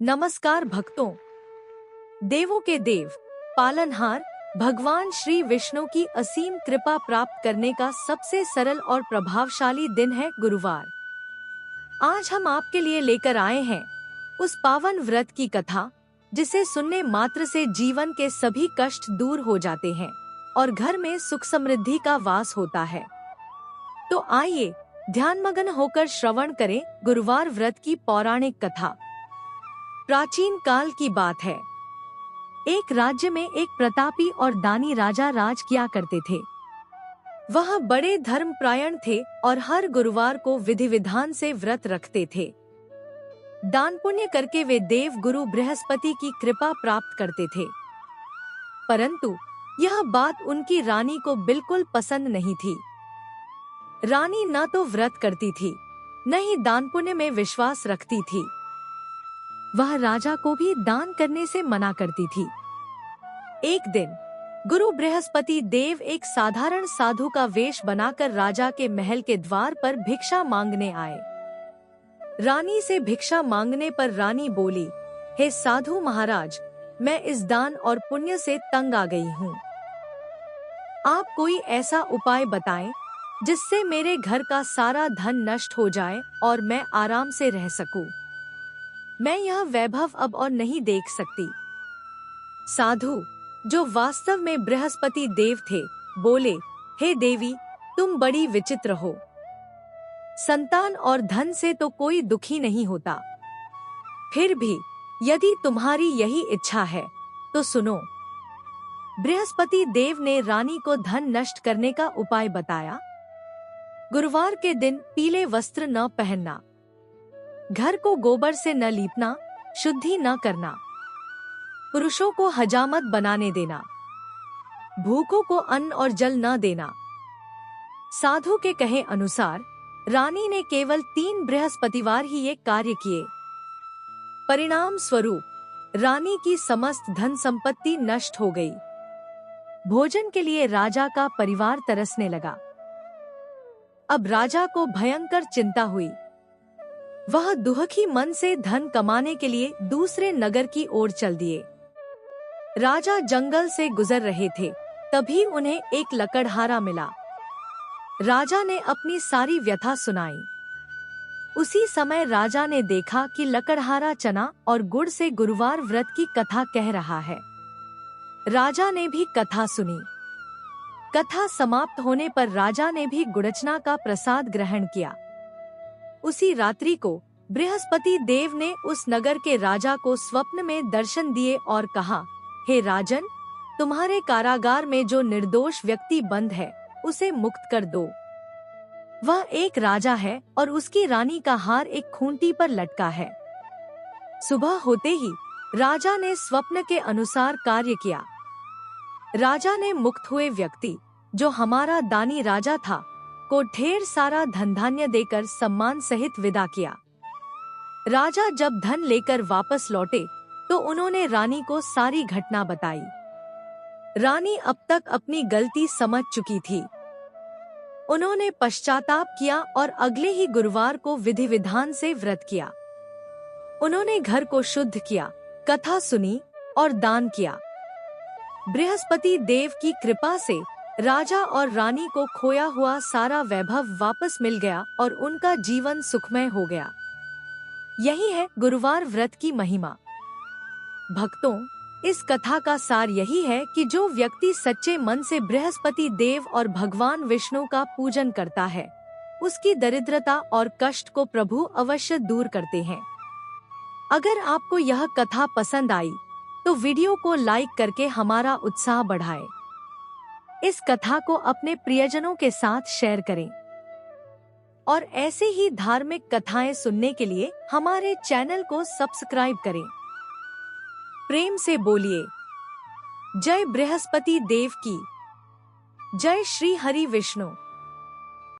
नमस्कार भक्तों, देवों के देव, पालनहार भगवान श्री विष्णु की असीम कृपा प्राप्त करने का सबसे सरल और प्रभावशाली दिन है गुरुवार। आज हम आपके लिए लेकर आए हैं उस पावन व्रत की कथा जिसे सुनने मात्र से जीवन के सभी कष्ट दूर हो जाते हैं और घर में सुख समृद्धि का वास होता है। तो आइए ध्यानमग्न होकर श्रवण करें गुरुवार व्रत की पौराणिक कथा। प्राचीन काल की बात है। एक राज्य में एक प्रतापी और दानी राजा राज किया करते थे। वह बड़े धर्मपरायण थे और हर गुरुवार को विधि विधान से व्रत रखते थे। दान पुण्य करके वे देव गुरु बृहस्पति की कृपा प्राप्त करते थे। परंतु यह बात उनकी रानी को बिल्कुल पसंद नहीं थी। रानी न तो व्रत करती थी, न ही दान पुण्य में विश्वास रखती थी। वह राजा को भी दान करने से मना करती थी। एक दिन गुरु बृहस्पति देव एक साधारण साधु का वेश बनाकर राजा के महल के द्वार पर भिक्षा मांगने आए। रानी से भिक्षा मांगने पर रानी बोली, हे साधु महाराज, मैं इस दान और पुण्य से तंग आ गई हूँ। आप कोई ऐसा उपाय बताएं जिससे मेरे घर का सारा धन नष्ट हो जाए और मैं आराम से रह सकूं। मैं यह वैभव अब और नहीं देख सकती। साधु, जो वास्तव में बृहस्पति देव थे, बोले, हे देवी, तुम बड़ी विचित्र हो। संतान और धन से तो कोई दुखी नहीं होता। फिर भी यदि तुम्हारी यही इच्छा है तो सुनो। बृहस्पति देव ने रानी को धन नष्ट करने का उपाय बताया। गुरुवार के दिन पीले वस्त्र न पहनना, घर को गोबर से न लीपना, शुद्धि न करना, पुरुषों को हजामत बनाने देना, भूखों को अन्न और जल न देना। साधु के कहे अनुसार रानी ने केवल 3 बृहस्पतिवार ही ये कार्य किए। परिणाम स्वरूप रानी की समस्त धन संपत्ति नष्ट हो गई। भोजन के लिए राजा का परिवार तरसने लगा। अब राजा को भयंकर चिंता हुई। वह दुखी मन से धन कमाने के लिए दूसरे नगर की ओर चल दिए। राजा जंगल से गुजर रहे थे, तभी उन्हें एक लकड़हारा मिला। राजा ने अपनी सारी व्यथा सुनाई। उसी समय राजा ने देखा कि लकड़हारा चना और गुड़ से गुरुवार व्रत की कथा कह रहा है। राजा ने भी कथा सुनी। कथा समाप्त होने पर राजा ने भी गुड़चना का प्रसाद ग्रहण किया। उसी रात्रि को बृहस्पति देव ने उस नगर के राजा को स्वप्न में दर्शन दिए और कहा, हे राजन, तुम्हारे कारागार में जो निर्दोष व्यक्ति बंद है, उसे मुक्त कर दो। वह एक राजा है और उसकी रानी का हार एक खूंटी पर लटका है। सुबह होते ही राजा ने स्वप्न के अनुसार कार्य किया। राजा ने मुक्त हुए व्यक्ति, जो हमारा दानी राजा था, को ढेर सारा धन धान्य देकर सम्मान सहित विदा किया। राजा जब धन लेकर वापस लौटे तो उन्होंने रानी को सारी घटना बताई। रानी अब तक अपनी गलती समझ चुकी थी। उन्होंने पश्चाताप किया और अगले ही गुरुवार को विधि विधान से व्रत किया। उन्होंने घर को शुद्ध किया, कथा सुनी और दान किया। बृहस्पति देव की कृपा से राजा और रानी को खोया हुआ सारा वैभव वापस मिल गया और उनका जीवन सुखमय हो गया। यही है गुरुवार व्रत की महिमा। भक्तों, इस कथा का सार यही है कि जो व्यक्ति सच्चे मन से बृहस्पति देव और भगवान विष्णु का पूजन करता है, उसकी दरिद्रता और कष्ट को प्रभु अवश्य दूर करते हैं। अगर आपको यह कथा पसंद आई तो वीडियो को लाइक करके हमारा उत्साह बढ़ाएं। इस कथा को अपने प्रियजनों के साथ शेयर करें और ऐसे ही धार्मिक कथाएं सुनने के लिए हमारे चैनल को सब्सक्राइब करें। प्रेम से बोलिए, जय बृहस्पति देव की जय। श्री हरि विष्णु।